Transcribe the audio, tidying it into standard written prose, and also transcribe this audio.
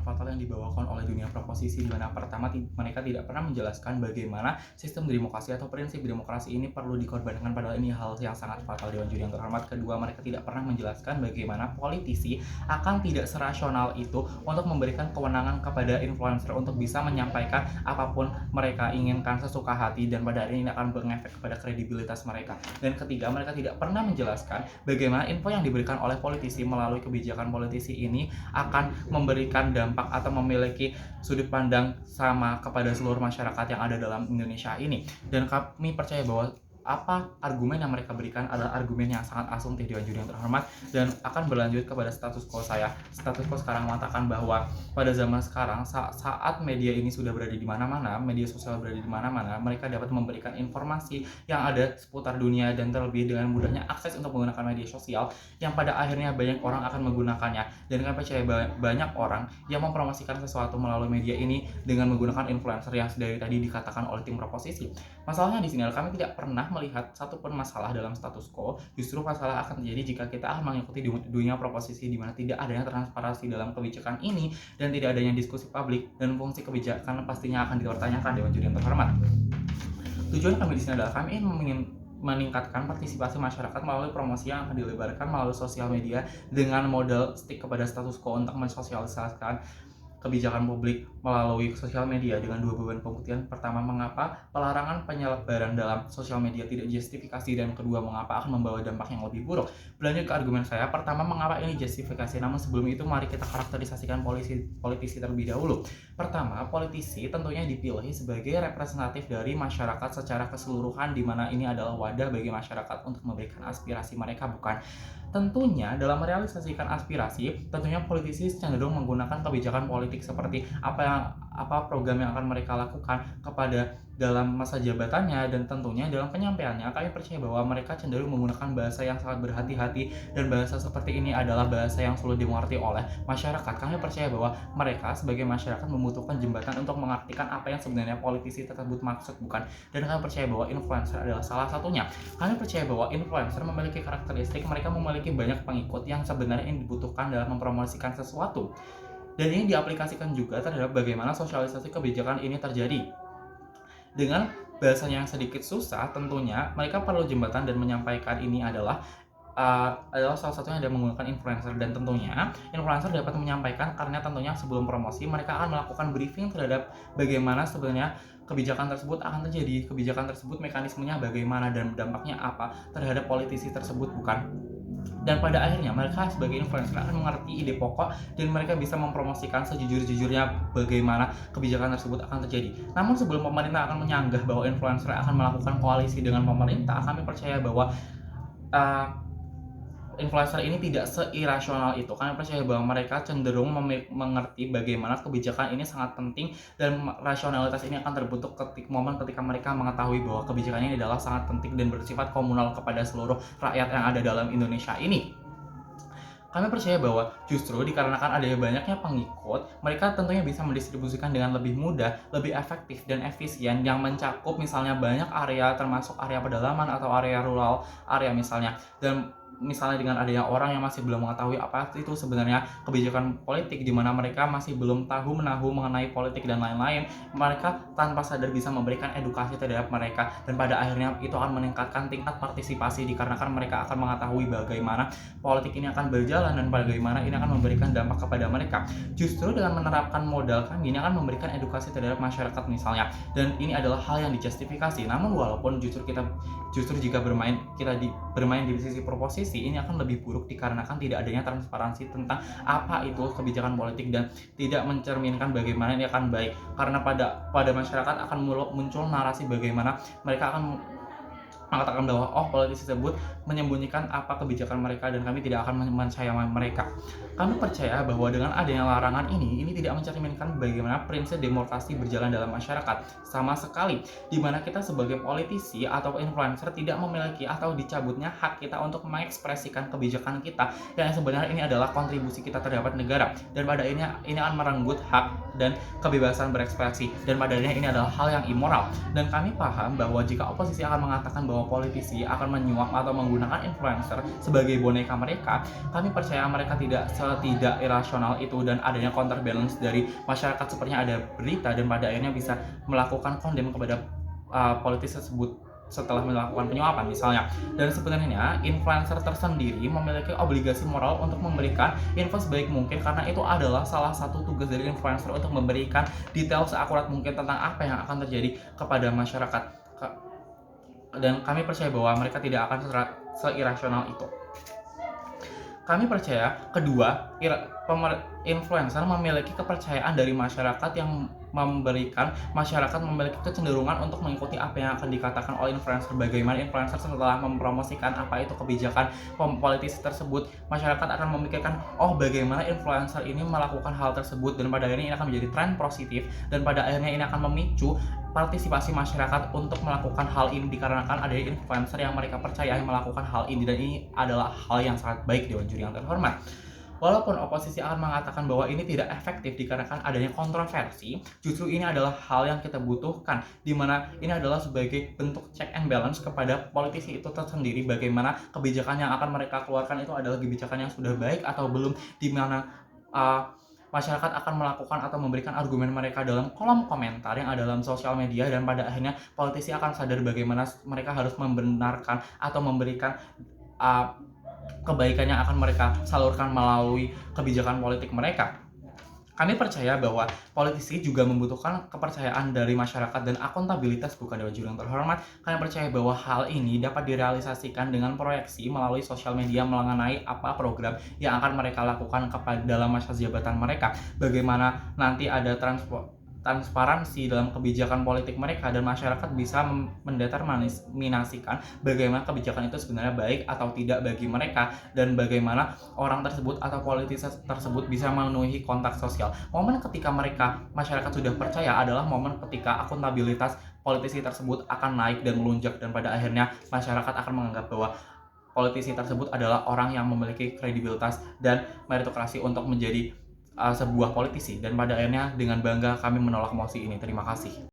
sangat fatal yang dibawakan oleh dunia proposisi, di mana pertama mereka tidak pernah menjelaskan bagaimana sistem demokrasi atau prinsip demokrasi ini perlu dikorbankan, padahal ini hal yang sangat fatal Dewan Juri yang terhormat. Kedua, mereka tidak pernah menjelaskan bagaimana politisi akan tidak serasional itu untuk memberikan kewenangan kepada influencer untuk bisa menyampaikan apapun mereka inginkan sesuka hati, dan pada akhirnya ini akan mengefek kepada kredibilitas mereka. Dan ketiga, mereka tidak pernah menjelaskan bagaimana info yang diberikan oleh politisi melalui kebijakan politisi ini akan memberikan dampak atau memiliki sudut pandang sama kepada seluruh masyarakat yang ada dalam Indonesia ini. Dan kami percaya bahwa apa argumen yang mereka berikan adalah argumen yang sangat asumtif Dewan Juri yang terhormat, dan akan berlanjut kepada status quo saya. Status quo sekarang mengatakan bahwa pada zaman sekarang saat media ini sudah berada di mana-mana, media sosial berada di mana-mana, mereka dapat memberikan informasi yang ada seputar dunia dan terlebih dengan mudahnya akses untuk menggunakan media sosial yang pada akhirnya banyak orang akan menggunakannya. Dan kami percaya banyak orang yang mempromosikan sesuatu melalui media ini dengan menggunakan influencer yang dari tadi dikatakan oleh tim proposisi. Masalahnya di sini adalah kami tidak pernah melihat satupun masalah dalam status quo. Justru masalah akan terjadi jika kita akan mengikuti dunia proposisi, di mana tidak adanya transparansi dalam kebijakan ini dan tidak adanya diskusi publik, dan fungsi kebijakan pastinya akan dipertanyakan Dewan Juri yang terhormat. Tujuan kami di sini adalah kami ingin meningkatkan partisipasi masyarakat melalui promosi yang akan dilebarkan melalui sosial media dengan modal stick kepada status quo untuk mensosialisasikan kebijakan publik melalui sosial media dengan dua beban pembuktian. Pertama, mengapa pelarangan penyebaran dalam sosial media tidak justifikasi, dan kedua, mengapa akan membawa dampak yang lebih buruk. Berlanjut ke argumen saya, pertama, mengapa ini justifikasi, namun sebelum itu mari kita karakterisasikan politisi terlebih dahulu. Pertama, politisi tentunya dipilih sebagai representatif dari masyarakat secara keseluruhan, di mana ini adalah wadah bagi masyarakat untuk memberikan aspirasi mereka, bukan? Tentunya dalam merealisasikan aspirasi, tentunya politisi cenderung menggunakan kebijakan politik seperti apa program yang akan mereka lakukan kepada dalam masa jabatannya, dan tentunya dalam penyampaiannya kami percaya bahwa mereka cenderung menggunakan bahasa yang sangat berhati-hati, dan bahasa seperti ini adalah bahasa yang sulit dimengerti oleh masyarakat. Kami percaya bahwa mereka sebagai masyarakat membutuhkan jembatan untuk mengartikan apa yang sebenarnya politisi tersebut maksud, bukan? Dan kami percaya bahwa influencer adalah salah satunya. Kami percaya bahwa influencer memiliki karakteristik mereka memiliki banyak pengikut yang sebenarnya ini dibutuhkan dalam mempromosikan sesuatu. Dan ini diaplikasikan juga terhadap bagaimana sosialisasi kebijakan ini terjadi. Dengan bahasanya yang sedikit susah, tentunya mereka perlu jembatan, dan menyampaikan ini adalah salah satunya ada menggunakan influencer. Dan tentunya influencer dapat menyampaikan karena tentunya sebelum promosi mereka akan melakukan briefing terhadap bagaimana sebenarnya kebijakan tersebut akan terjadi, kebijakan tersebut mekanismenya bagaimana, dan dampaknya apa terhadap politisi tersebut, bukan? Dan pada akhirnya mereka sebagai influencer akan mengerti ide pokok, dan mereka bisa mempromosikan sejujur-jujurnya bagaimana kebijakan tersebut akan terjadi. Namun sebelum pemerintah akan menyanggah bahwa influencer akan melakukan koalisi dengan pemerintah, kami percaya bahwa influencer ini tidak seirasional itu. Kami percaya bahwa mereka cenderung mengerti bagaimana kebijakan ini sangat penting, dan rasionalitas ini akan terbentuk ketika mereka mengetahui bahwa kebijakan ini adalah sangat penting dan bersifat komunal kepada seluruh rakyat yang ada dalam Indonesia ini. Kami percaya bahwa justru dikarenakan adanya banyaknya pengikut, mereka tentunya bisa mendistribusikan dengan lebih mudah, lebih efektif dan efisien, yang mencakup misalnya banyak area, termasuk area pedalaman atau area rural, area misalnya. Dan misalnya dengan adanya orang yang masih belum mengetahui apa itu sebenarnya kebijakan politik, di mana mereka masih belum tahu menahu mengenai politik dan lain-lain, mereka tanpa sadar bisa memberikan edukasi terhadap mereka, dan pada akhirnya itu akan meningkatkan tingkat partisipasi dikarenakan mereka akan mengetahui bagaimana politik ini akan berjalan dan bagaimana ini akan memberikan dampak kepada mereka. Justru dengan menerapkan modal kami ini akan memberikan edukasi terhadap masyarakat misalnya, dan ini adalah hal yang dijustifikasi. Namun walaupun justru jika bermain di sisi proposisi, ini akan lebih buruk dikarenakan tidak adanya transparansi tentang apa itu kebijakan politik, dan tidak mencerminkan bagaimana ini akan baik, karena pada masyarakat akan muncul narasi bagaimana mereka akan mengatakan bahwa politisi tersebut menyembunyikan apa kebijakan mereka, dan kami tidak akan percaya mereka. Kami percaya bahwa dengan adanya larangan ini tidak mencerminkan bagaimana prinsip demokrasi berjalan dalam masyarakat sama sekali, di mana kita sebagai politisi atau influencer tidak memiliki atau dicabutnya hak kita untuk mengekspresikan kebijakan kita, yang sebenarnya ini adalah kontribusi kita terhadap negara, dan pada akhirnya ini akan merenggut hak dan kebebasan berekspresi, dan pada akhirnya ini adalah hal yang immoral. Dan kami paham bahwa jika oposisi akan mengatakan bahwa politisi akan menyuap atau menggunakan influencer sebagai boneka mereka, kami percaya mereka tidak irasional itu dan adanya counterbalance dari masyarakat sepertinya ada berita dan pada akhirnya bisa melakukan condemn kepada politis tersebut setelah melakukan penyuapan misalnya. Dan sebenarnya influencer tersendiri memiliki obligasi moral untuk memberikan info sebaik mungkin karena itu adalah salah satu tugas dari influencer untuk memberikan detail seakurat mungkin tentang apa yang akan terjadi kepada masyarakat. Dan kami percaya bahwa mereka tidak akan seirasional itu. Kami percaya kedua, influencer memiliki kepercayaan dari masyarakat yang memberikan masyarakat memiliki kecenderungan untuk mengikuti apa yang akan dikatakan oleh influencer. Bagaimana influencer setelah mempromosikan apa itu kebijakan politisi tersebut, masyarakat akan memikirkan, oh bagaimana influencer ini melakukan hal tersebut, dan pada akhirnya ini akan menjadi tren positif dan pada akhirnya ini akan memicu partisipasi masyarakat untuk melakukan hal ini dikarenakan adanya influencer yang mereka percaya melakukan hal ini, dan ini adalah hal yang sangat baik Dewan Juri yang terhormat. Walaupun oposisi akan mengatakan bahwa ini tidak efektif dikarenakan adanya kontroversi, justru ini adalah hal yang kita butuhkan, di mana ini adalah sebagai bentuk check and balance kepada politisi itu tersendiri, bagaimana kebijakan yang akan mereka keluarkan itu adalah kebijakan yang sudah baik atau belum, di mana masyarakat akan melakukan atau memberikan argumen mereka dalam kolom komentar yang ada dalam sosial media, dan pada akhirnya politisi akan sadar bagaimana mereka harus membenarkan atau memberikan kebaikan yang akan mereka salurkan melalui kebijakan politik mereka. Kami percaya bahwa politisi juga membutuhkan kepercayaan dari masyarakat dan akuntabilitas, bukan Dewan Juri yang terhormat. Kami percaya bahwa hal ini dapat direalisasikan dengan proyeksi melalui sosial media mengenai apa program yang akan mereka lakukan dalam masa jabatan mereka. Bagaimana nanti ada transparansi dalam kebijakan politik mereka dan masyarakat bisa mendeterminasikan bagaimana kebijakan itu sebenarnya baik atau tidak bagi mereka, dan bagaimana orang tersebut atau politisi tersebut bisa memenuhi kontak sosial. Momen ketika masyarakat sudah percaya adalah momen ketika akuntabilitas politisi tersebut akan naik dan melunjak, dan pada akhirnya masyarakat akan menganggap bahwa politisi tersebut adalah orang yang memiliki kredibilitas dan meritokrasi untuk menjadi sebuah politisi, dan pada akhirnya dengan bangga kami menolak mosi ini. Terima kasih.